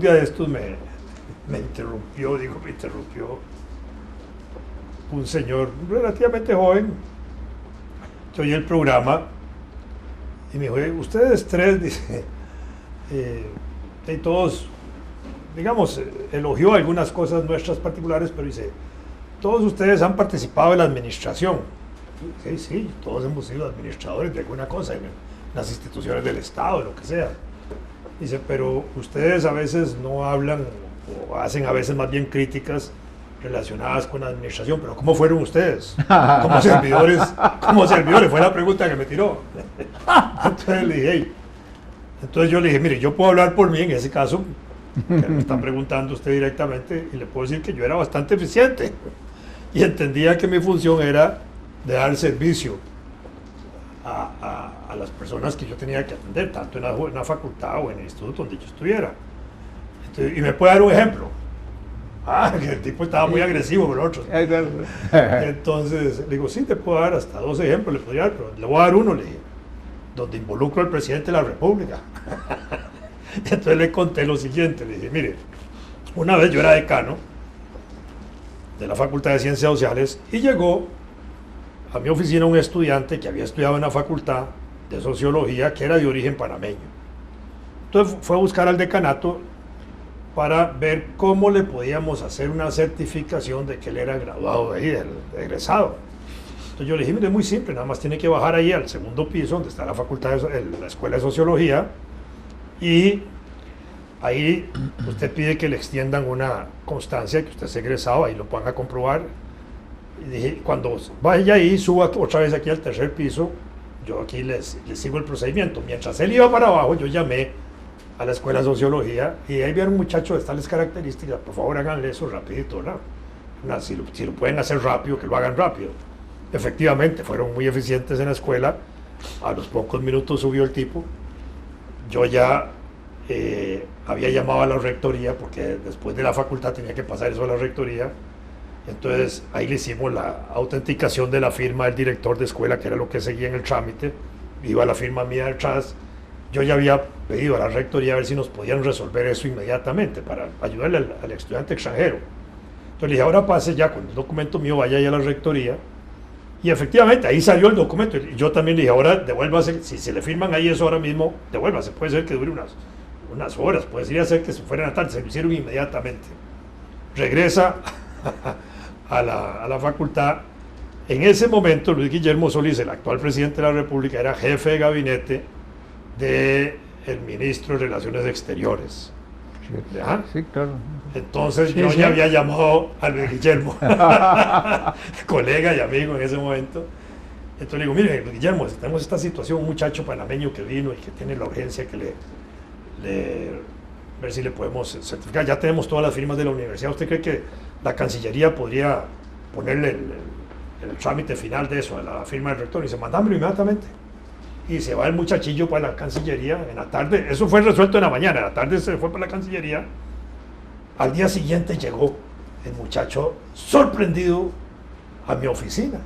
día de estos me interrumpió un señor relativamente joven que oye el programa y me dijo, ustedes tres, dice, y todos, digamos, elogió algunas cosas nuestras particulares, pero dice, todos ustedes han participado en la administración. Sí, todos hemos sido administradores de alguna cosa, en las instituciones del Estado, lo que sea. Dice, pero ustedes a veces no hablan o hacen a veces más bien críticas relacionadas con la administración, pero ¿cómo fueron ustedes? Como servidores, fue la pregunta que me tiró. Entonces le dije, hey. Entonces yo le dije, mire, yo puedo hablar por mí en ese caso, que me está preguntando usted directamente, y le puedo decir que yo era bastante eficiente y entendía que mi función era de dar servicio a las personas que yo tenía que atender, tanto en una facultad o en el instituto donde yo estuviera. Entonces, y me puede dar un ejemplo. Que el tipo estaba muy agresivo con otros. Entonces le digo, sí, te puedo dar hasta 2 ejemplos, le podría dar, pero le voy a dar uno, le dije, donde involucro al presidente de la República. Entonces le conté lo siguiente, le dije, mire, una vez yo era decano de la Facultad de Ciencias Sociales y llegó a mi oficina un estudiante que había estudiado en la Facultad de Sociología, que era de origen panameño. Entonces fue a buscar al decanato para ver cómo le podíamos hacer una certificación de que él era graduado de ahí, de egresado. Entonces yo le dije, mire, es muy simple, nada más tiene que bajar ahí al segundo piso, donde está la facultad, la Escuela de Sociología, y ahí usted pide que le extiendan una constancia que usted es egresado, ahí lo van a comprobar. Y dije, cuando vaya ahí, suba otra vez aquí al 3er piso, yo aquí les sigo el procedimiento. Mientras él iba para abajo, yo llamé a la Escuela de Sociología y ahí vieron un muchacho de tales características, por favor háganle eso rapidito, ¿no? Si lo pueden hacer rápido, que lo hagan rápido. Efectivamente, fueron muy eficientes en la escuela. A los pocos minutos subió el tipo. Yo ya había llamado a la rectoría, porque después de la facultad tenía que pasar eso a la rectoría. Entonces ahí le hicimos la autenticación de la firma del director de escuela, que era lo que seguía en el trámite. Iba la firma mía detrás. Yo ya había pedido a la rectoría a ver si nos podían resolver eso inmediatamente para ayudarle al estudiante extranjero. Entonces le dije, ahora pase ya con el documento mío, vaya ya a la rectoría. Y efectivamente ahí salió el documento. Y yo también le dije, ahora devuélvase, si se le firman ahí eso ahora mismo, devuélvase. Puede ser que dure unas horas, puede ser que se fueran a tarde, se lo hicieron inmediatamente. Regresa a la facultad. En ese momento Luis Guillermo Solís, el actual presidente de la República, era jefe de gabinete del ministro de Relaciones Exteriores. Sí, claro. Entonces yo ya había llamado a Luis Guillermo, colega y amigo en ese momento. Entonces le digo, mire, Luis Guillermo, tenemos esta situación, un muchacho panameño que vino y que tiene la urgencia que ver si le podemos certificar. Ya tenemos todas las firmas de la universidad. ¿Usted cree que la Cancillería podría ponerle el trámite final de eso, a la firma del rector? Y dice, mandámelo inmediatamente. Y se va el muchachillo para la Cancillería en la tarde. Eso fue resuelto en la mañana, en la tarde se fue para la Cancillería. Al día siguiente llegó el muchacho sorprendido a mi oficina.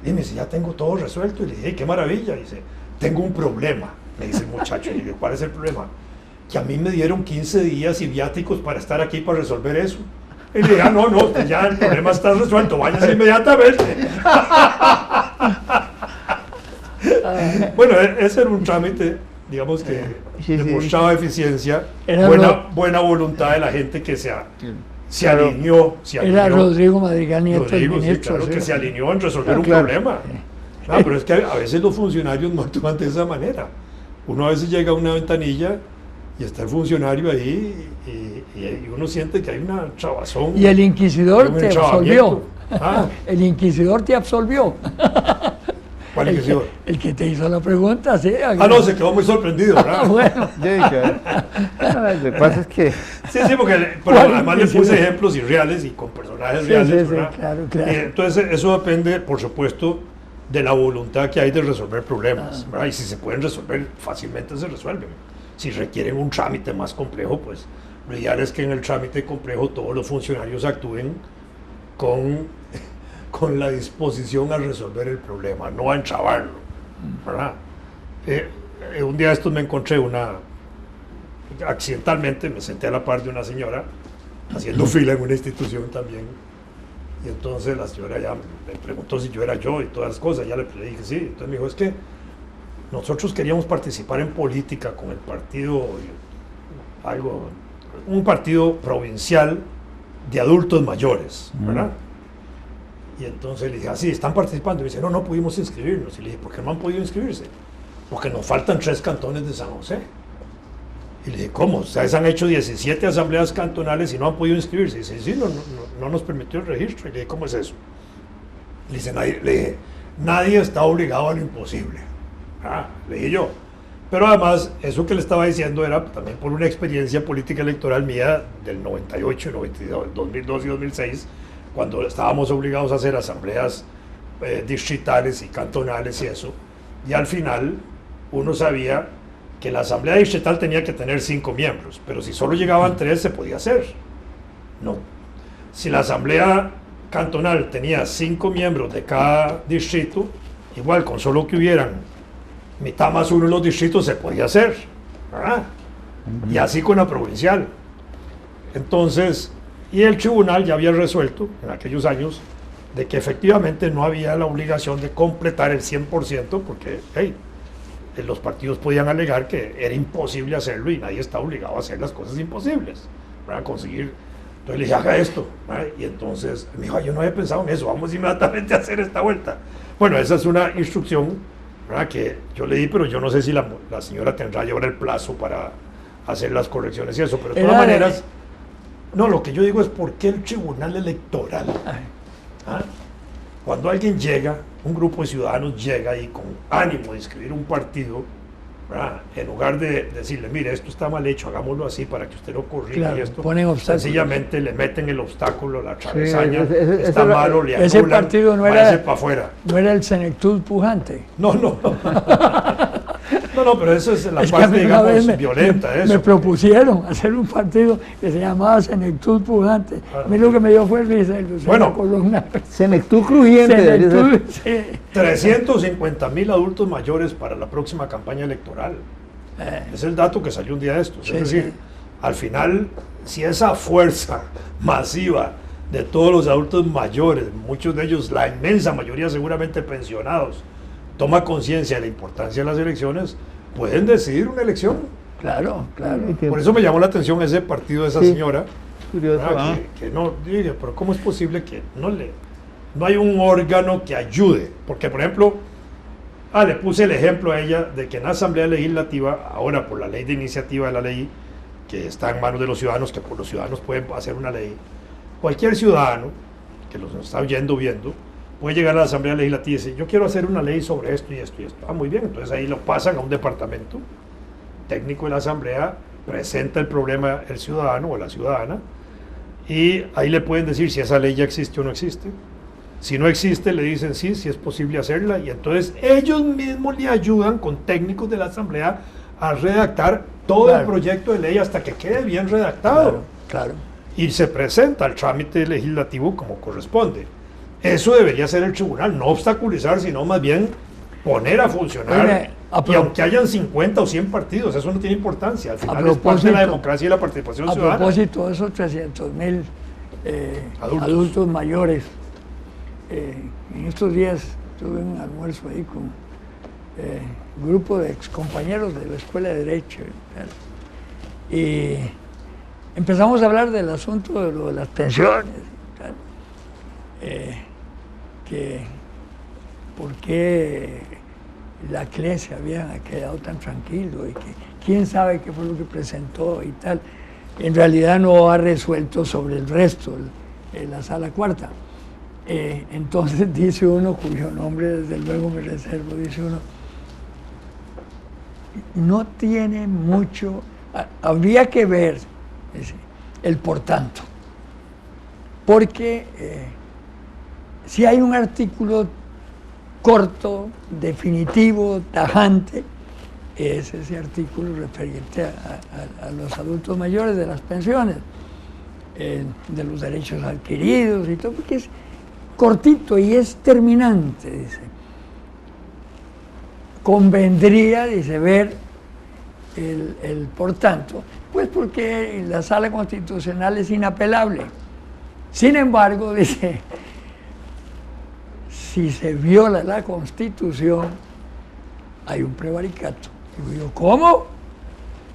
Y me dice, ya tengo todo resuelto. Y le dije, qué maravilla. Y dice, tengo un problema, me dice el muchacho. Y le digo, ¿cuál es el problema? Que a mí me dieron 15 días y viáticos para estar aquí para resolver eso. Y le dije, no, ya el problema está resuelto, váyase inmediatamente. Bueno, ese era un trámite, digamos, que demostraba eficiencia, buena voluntad de la gente que se alineó. Era Rodrigo Madrigal Nieto, el ministro. Claro, que se alineó en resolver un problema. Pero es que a veces los funcionarios no actúan de esa manera. Uno a veces llega a una ventanilla y está el funcionario ahí y uno siente que hay una trabazón. Y el inquisidor te absolvió. El inquisidor te absolvió. ¿Cuál inquisidor? El que te hizo la pregunta, sí. No, se quedó muy sorprendido, ¿verdad? Bueno. Lo que pasa es que... Sí, porque además le puse ejemplos irreales y con personajes reales, ¿verdad? Claro. Entonces eso depende, por supuesto, de la voluntad que hay de resolver problemas, ¿verdad? Y si se pueden resolver, fácilmente se resuelven. Si requieren un trámite más complejo, pues lo ideal es que en el trámite complejo todos los funcionarios actúen con la disposición a resolver el problema, no a entrabarlo, ¿verdad? Un día de estos me encontré accidentalmente me senté a la par de una señora haciendo fila en una institución también, y entonces la señora ya me preguntó si yo era yo y todas las cosas, ya le dije sí, entonces me dijo, es que nosotros queríamos participar en política con el partido, un partido provincial de adultos mayores, ¿verdad? Y entonces le dije, sí, están participando. Y me dice, no pudimos inscribirnos. Y le dije, ¿por qué no han podido inscribirse? Porque nos faltan 3 cantones de San José. Y le dije, ¿cómo? Ustedes han hecho 17 asambleas cantonales y no han podido inscribirse. Y dice, sí, no nos permitió el registro. Y le dije, ¿cómo es eso? Le dije, nadie está obligado a lo imposible. Le dije yo. Pero además, eso que le estaba diciendo era también por una experiencia política electoral mía del 98, 92, 2002 y 2006, cuando estábamos obligados a hacer asambleas distritales y cantonales y eso. Y al final, uno sabía que la asamblea distrital tenía que tener 5 miembros, pero si solo llegaban 3 se podía hacer. No. Si la asamblea cantonal tenía 5 miembros de cada distrito, igual con solo que hubieran mitad más uno en los distritos se podía hacer, ¿verdad? Y así con la provincial. Entonces, y el tribunal ya había resuelto en aquellos años de que efectivamente no había la obligación de completar el 100%, porque los partidos podían alegar que era imposible hacerlo y nadie está obligado a hacer las cosas imposibles para conseguir. Entonces le dije, haga esto, ¿verdad? Y entonces me dijo, yo no había pensado en eso, vamos inmediatamente a hacer esta vuelta. Bueno, esa es una instrucción, ¿verdad?, que yo le di, pero yo no sé si la señora tendrá ya ahora el plazo para hacer las correcciones y eso, pero de todas maneras, no, lo que yo digo es por qué el tribunal electoral, cuando alguien llega, un grupo de ciudadanos llega y con ánimo de inscribir un partido, ¿verdad?, en lugar de decirle, mire, esto está mal hecho, hagámoslo así para que usted lo corrija, y esto, sencillamente le meten el obstáculo, la travesaña, está malo, le ese anulan, partido no para afuera. No era el Senectud pujante. No, pero eso es la parte, digamos, violenta. Me propusieron hacer un partido que se llamaba Senectud pujante. A mí lo que me dio fue risa. Bueno, Senectud crujiente. Sí. 350,000 adultos mayores para la próxima campaña electoral. Es el dato que salió un día de estos. Es decir, al final, si esa fuerza masiva de todos los adultos mayores, muchos de ellos, la inmensa mayoría seguramente pensionados, toma conciencia de la importancia de las elecciones, pueden decidir una elección. Claro. Por eso me llamó la atención ese partido de esa señora. Curioso, que no, dije, pero ¿cómo es posible que no hay un órgano que ayude? Porque, por ejemplo, le puse el ejemplo a ella de que en la Asamblea Legislativa, ahora por la ley de iniciativa de la ley, que está en manos de los ciudadanos, que por los ciudadanos pueden hacer una ley, cualquier ciudadano que los está oyendo, viendo, puede llegar a la Asamblea Legislativa y decir, yo quiero hacer una ley sobre esto y esto y esto. Muy bien, entonces ahí lo pasan a un departamento técnico de la Asamblea, presenta el problema el ciudadano o la ciudadana, y ahí le pueden decir si esa ley ya existe o no existe. Si no existe, le dicen sí, si es posible hacerla, y entonces ellos mismos le ayudan con técnicos de la Asamblea a redactar todo el proyecto de ley hasta que quede bien redactado. Claro. Y se presenta al trámite legislativo como corresponde. Eso debería ser el tribunal, no obstaculizar, sino más bien poner a funcionar. Y aunque hayan 50 o 100 partidos, eso no tiene importancia. Al final es parte de la democracia y la participación ciudadana. A propósito de esos 300,000 adultos mayores, en estos días tuve un almuerzo ahí con un grupo de excompañeros de la Escuela de Derecho y empezamos a hablar del asunto de las pensiones, que por qué la CLE se había quedado tan tranquilo y que quién sabe qué fue lo que presentó y tal. En realidad no ha resuelto sobre el resto la sala cuarta. Entonces dice uno, cuyo nombre desde luego me reservo, dice uno, no tiene mucho, habría que ver el por tanto, porque si hay un artículo corto, definitivo, tajante, es ese artículo referente a los adultos mayores de las pensiones, de los derechos adquiridos y todo, porque es cortito y es terminante, dice. Convendría, dice, ver el por tanto, pues porque la sala constitucional es inapelable. Sin embargo, dice, si se viola la Constitución, hay un prevaricato. Digo yo, ¿cómo?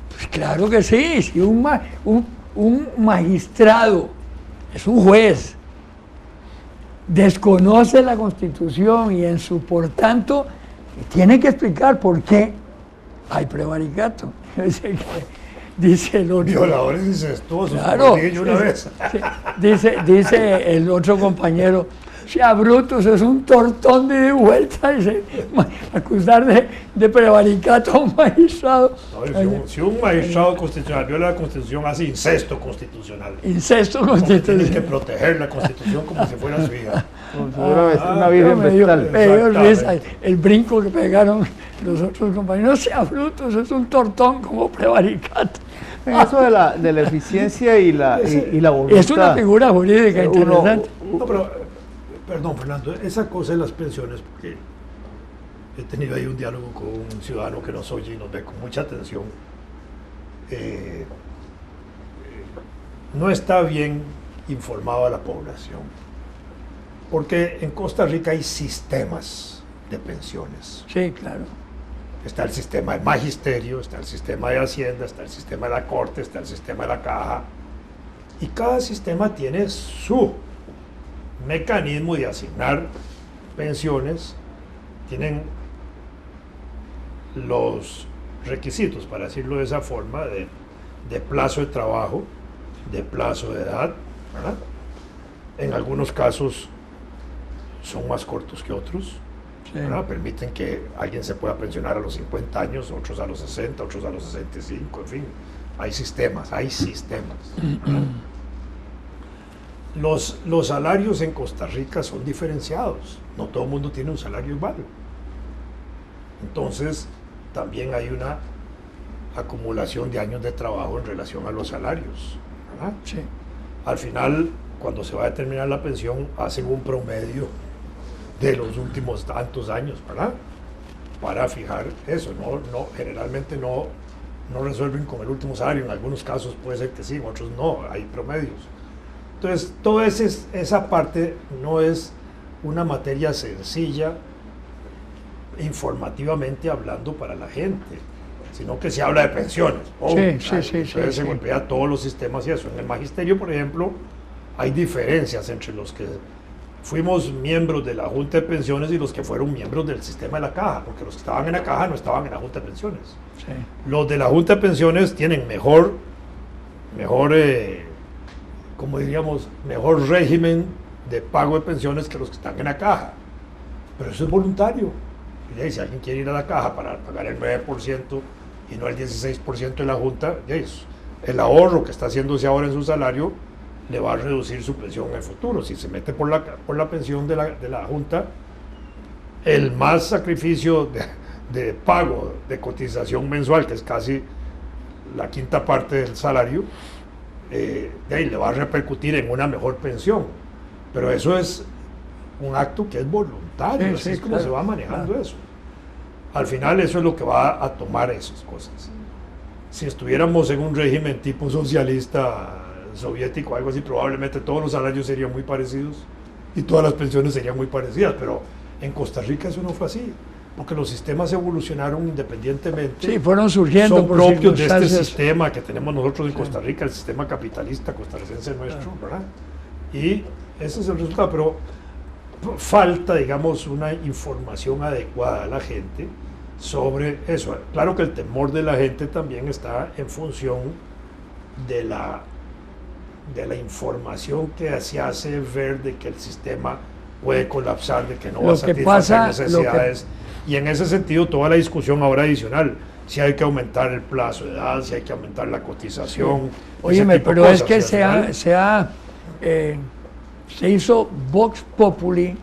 Pues claro que sí, si un magistrado, es un juez, desconoce la Constitución y en su por tanto tiene que explicar por qué hay prevaricato. Dice el otro. Violadores incestuosos, Claro, como dije yo una vez. dice el otro compañero, si a Brutus es un tortón de vuelta, dice, acusar de prevaricato a un magistrado. No, si un magistrado constitucional viola la Constitución, hace incesto constitucional. Incesto Porque tiene que constitucional. proteger la Constitución como si fuera su hija. Como si fuera una virgen Me dio vestal. risa el brinco que pegaron los otros compañeros. No sea Brutus, es un tortón como prevaricato. Eso de la eficiencia y la voluntad. Es una figura jurídica interesante. No, pero, perdón, Fernando, esa cosa de las pensiones, porque he tenido ahí un diálogo con un ciudadano que nos oye y nos ve con mucha atención. No está bien informada la población, porque en Costa Rica hay sistemas de pensiones. Sí, claro. Está el sistema del magisterio, está el sistema de Hacienda, está el sistema de la Corte, está el sistema de la Caja, y cada sistema tiene su mecanismo de asignar pensiones, tienen los requisitos, para decirlo de esa forma, de plazo de trabajo, de plazo de edad, ¿verdad? En algunos casos son más cortos que otros, ¿verdad? Permiten que alguien se pueda pensionar a los 50 años, otros a los 60, otros a los 65, en fin, hay sistemas, ¿verdad? Los salarios en Costa Rica son diferenciados, no todo el mundo tiene un salario igual. Entonces, también hay una acumulación de años de trabajo en relación a los salarios, ¿verdad? Sí. Al final, cuando se va a determinar la pensión, hacen un promedio de los últimos tantos años, ¿verdad? Para fijar eso. Generalmente no resuelven con el último salario, en algunos casos puede ser que sí, en otros no, hay promedios. Entonces, toda esa parte no es una materia sencilla, informativamente hablando para la gente, sino que se habla de pensiones. Entonces se golpea todos los sistemas y eso. En el magisterio, por ejemplo, hay diferencias entre los que fuimos miembros de la Junta de Pensiones y los que fueron miembros del sistema de la Caja, porque los que estaban en la Caja no estaban en la Junta de Pensiones. Sí. Los de la Junta de Pensiones tienen mejor como diríamos, mejor régimen de pago de pensiones que los que están en la Caja. Pero eso es voluntario. Y si alguien quiere ir a la Caja para pagar el 9% y no el 16% de la Junta, el ahorro que está haciéndose ahora en su salario le va a reducir su pensión en el futuro. Si se mete por la pensión de la Junta, el más sacrificio de pago de cotización mensual, que es casi la quinta parte del salario, de ahí le va a repercutir en una mejor pensión. Pero eso es un acto que es voluntario, así es como se va manejando eso. Al final eso es lo que va a tomar esas cosas. Si estuviéramos en un régimen tipo socialista, soviético, algo así, probablemente todos los salarios serían muy parecidos y todas las pensiones serían muy parecidas, pero en Costa Rica eso no fue así, porque los sistemas evolucionaron independientemente. Sí, fueron surgiendo son por propios de este circunstancias. sistema que tenemos nosotros en Costa Rica, el sistema capitalista costarricense nuestro, ¿verdad? Y ese es el resultado, pero falta, digamos, una información adecuada a la gente sobre eso. Claro que el temor de la gente también está en función de la información que se hace ver de que el sistema puede colapsar, de que no va a satisfacer necesidades. Y en ese sentido, toda la discusión ahora adicional, si hay que aumentar el plazo de edad, si hay que aumentar la cotización. Óyeme, pero es que se hizo Vox Populi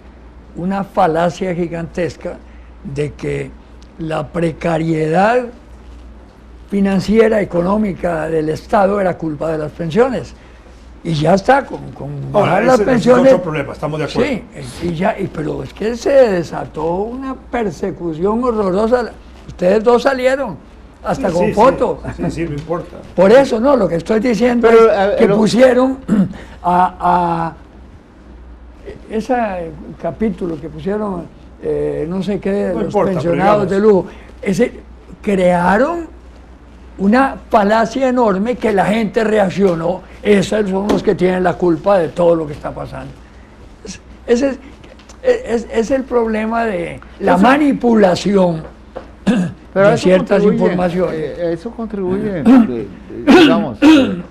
una falacia gigantesca de que la precariedad financiera, económica del Estado era culpa de las pensiones. Y ya está, con bajar las pensiones. Es otro problema, estamos de acuerdo. Sí, pero es que se desató una persecución horrorosa. Ustedes dos salieron hasta con foto. Sí, no importa. Por eso, no, lo que estoy diciendo es que pusieron a ese capítulo que pusieron, no sé qué, de los pensionados de lujo, crearon una falacia enorme que la gente reaccionó. Esos son los que tienen la culpa de todo lo que está pasando. Ese es el problema de la manipulación de ciertas informaciones. Eso contribuye, digamos,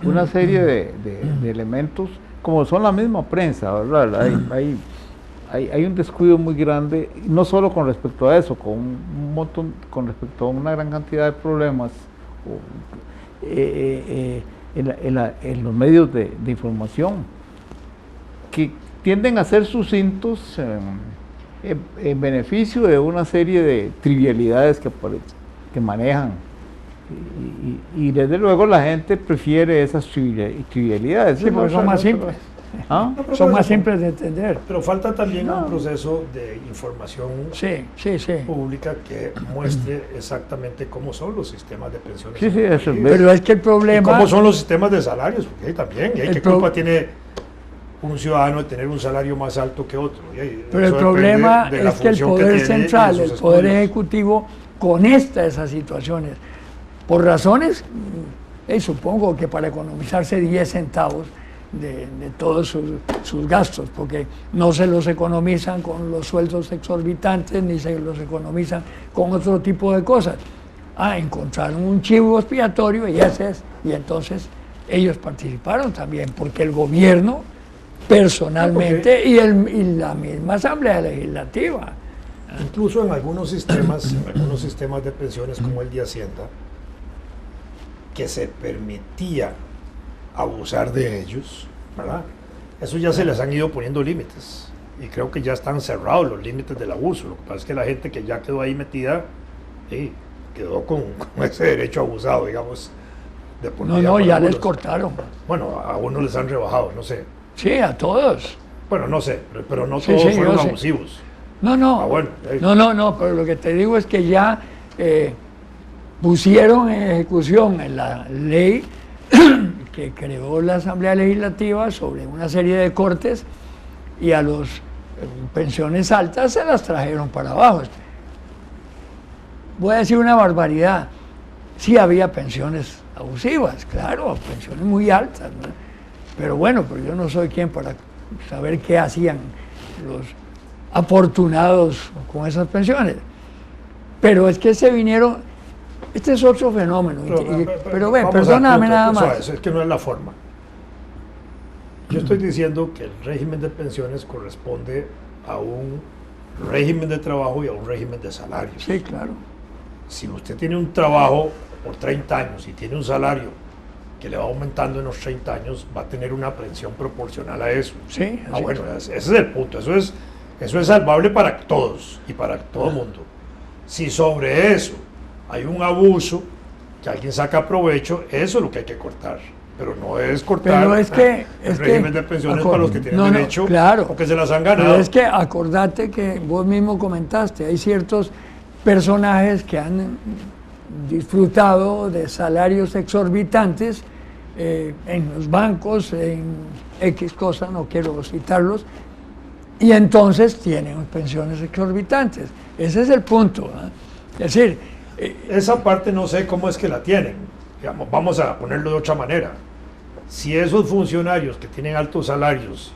una serie de elementos, como son la misma prensa, ¿verdad? Hay un descuido muy grande, no solo con respecto a eso, con respecto a una gran cantidad de problemas en los medios de información, que tienden a ser sucintos en beneficio de una serie de trivialidades que manejan. Y desde luego la gente prefiere esas trivialidades. Sí, porque son más simples. ¿Ah? No, son más simples de entender. Pero falta también un proceso de información pública que muestre exactamente cómo son los sistemas de pensiones. Sí, eso es. Pero es que el problema... ¿Y cómo son los sistemas de salarios? Porque también, ¿y qué culpa tiene un ciudadano de tener un salario más alto que otro? Pero el problema es que el poder central, el poder ejecutivo, conecta esas situaciones. Por razones, supongo que para economizarse 10 centavos, de todos sus gastos, porque no se los economizan con los sueldos exorbitantes ni se los economizan con otro tipo de cosas. Encontraron un chivo expiatorio y entonces ellos participaron también, porque el gobierno personalmente y la misma Asamblea Legislativa. Incluso en algunos sistemas de pensiones como el de Hacienda, que se permitía abusar de ellos, ¿verdad? Eso ya se les han ido poniendo límites y creo que ya están cerrados los límites del abuso. Lo que pasa es que la gente que ya quedó ahí metida quedó con ese derecho abusado, digamos, de por vida. No, ya les cortaron. Bueno, a unos les han rebajado, no sé. Sí, a todos. Bueno, no sé, pero no todos fueron abusivos. No, pero lo que te digo es que ya pusieron en ejecución en la ley que creó la Asamblea Legislativa sobre una serie de cortes y a los pensiones altas se las trajeron para abajo. Voy a decir una barbaridad. Sí había pensiones abusivas, claro, pensiones muy altas, ¿no? Pero bueno, yo no soy quien para saber qué hacían los afortunados con esas pensiones. Pero es que se vinieron... Este es otro fenómeno, pero perdóname nada más. Es que no es la forma. Yo estoy diciendo que el régimen de pensiones corresponde a un régimen de trabajo y a un régimen de salarios. Sí, claro. Si usted tiene un trabajo por 30 años y tiene un salario que le va aumentando en los 30 años, va a tener una pensión proporcional a eso. Sí. Bueno, ese es el punto. Eso es salvable para todos y para todo el mundo. Si sobre eso hay un abuso, que alguien saca provecho, eso es lo que hay que cortar. Pero no es cortar el régimen de pensiones para los que tienen derecho o que se las han ganado. Pero es que acordate que vos mismo comentaste, hay ciertos personajes que han disfrutado de salarios exorbitantes en los bancos, en X cosas, no quiero citarlos, y entonces tienen pensiones exorbitantes. Ese es el punto, ¿eh? Es decir, esa parte no sé cómo es que la tienen. Digamos, vamos a ponerlo de otra manera. Si esos funcionarios que tienen altos salarios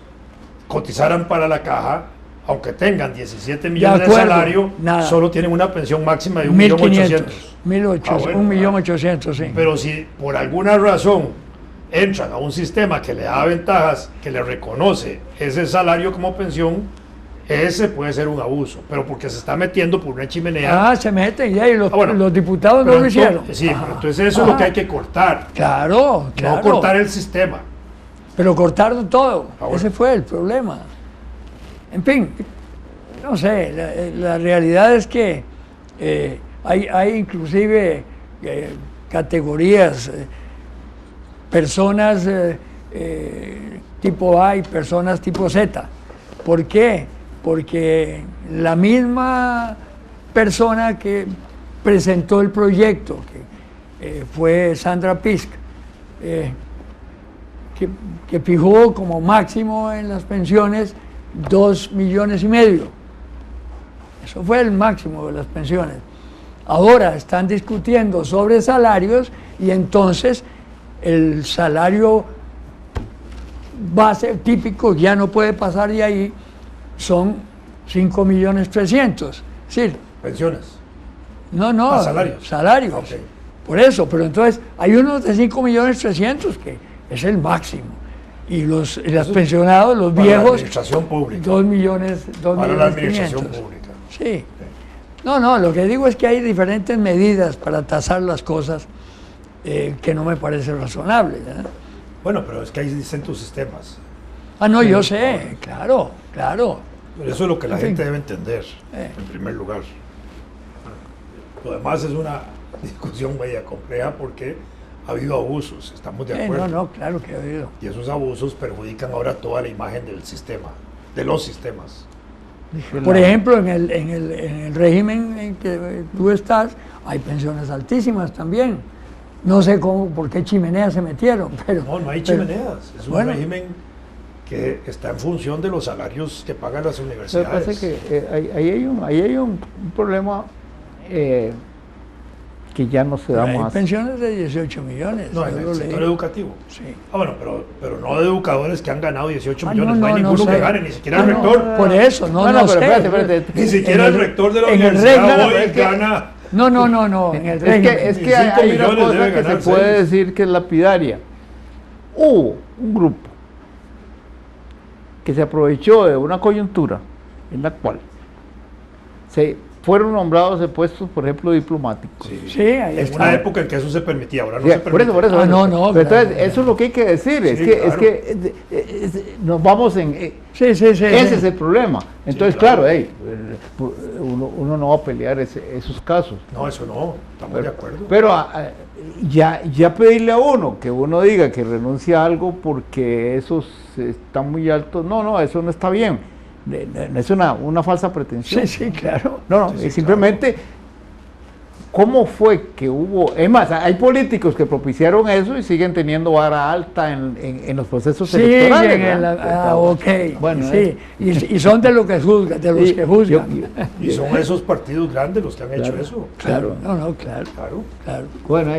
cotizaran para la caja, aunque tengan 17 millones de salario, solo tienen una pensión máxima de 1.800.000. 1.800.000, sí. Pero si por alguna razón entran a un sistema que le da ventajas, que le reconoce ese salario como pensión, ese puede ser un abuso, pero porque se está metiendo por una chimenea. Se meten y los diputados no lo hicieron. Sí, pero entonces eso es lo que hay que cortar. Claro. No cortar el sistema. Pero cortaron todo. Ese fue el problema. En fin, no sé, la realidad es que hay inclusive categorías, personas tipo A y personas tipo Z. ¿Por qué? Porque la misma persona que presentó el proyecto, fue Sandra Pisk, que fijó como máximo en las pensiones 2,5 millones. Eso fue el máximo de las pensiones. Ahora están discutiendo sobre salarios y entonces el salario base típico ya no puede pasar de ahí, son 5.300.000. Es decir, pensiones. No, salarios. Salarios. Okay. Por eso, pero entonces hay unos de 5.300.000 que es el máximo. Y los pensionados, los para viejos, la administración pública. 2 millones, 2 para millones la administración 500. pública. Sí. No, lo que digo es que hay diferentes medidas para tasar las cosas que no me parece razonable. Bueno, pero es que hay distintos sistemas. No, yo sé, claro. Pero eso es lo que la En fin. gente debe entender, en primer lugar. Lo demás es una discusión media compleja porque ha habido abusos, estamos de acuerdo. No, claro que ha habido. Y esos abusos perjudican ahora toda la imagen del sistema, de los sistemas. Por ejemplo, en el régimen en que tú estás, hay pensiones altísimas también. No sé por qué chimeneas se metieron, pero... No hay chimeneas. Es un bueno. régimen que está en función de los salarios que pagan las Lo que universidades. pasa es que ahí hay un problema que ya no se da Hay más. pensiones de 18 millones. No, en yo el lo sector leí. educativo. Sí. Bueno, pero no de educadores que han ganado 18 Ah, millones. no, No hay no ninguno sé. que gane, ni siquiera el No, rector. por eso, no pero sé. espérate. Ni siquiera el rector de la en el universidad régimen, hoy es que- gana. No, en el régimen. Es Ni que hay 5 una millones cosa debe que se ganarse puede ellos. decir que es lapidaria. Hubo un grupo que se aprovechó de una coyuntura en la cual se fueron nombrados de puestos, por ejemplo, diplomáticos. Sí, ahí En está. una época en que eso se permitía, ahora no Sí, se permite. por eso. Ah, no, Pero claro, entonces, eso es lo que hay que decir, es Sí, que, claro. nos vamos en... Sí. ese es el problema. Entonces, claro. claro, uno no va a pelear esos casos. No, eso no, estamos de acuerdo. Pero ya pedirle a uno que uno diga que renuncia a algo porque esos están muy altos, no, eso no está bien. Es una falsa pretensión. Sí, claro. No, Sí, simplemente, ¿cómo fue que hubo? Es más, hay políticos que propiciaron eso y siguen teniendo vara alta en los procesos Sí, electorales. ok. Bueno, sí. Y son de los que juzgan, Sí, que juzgan. Y son esos partidos grandes los que han hecho eso. Claro. Claro. Claro. Claro. Bueno,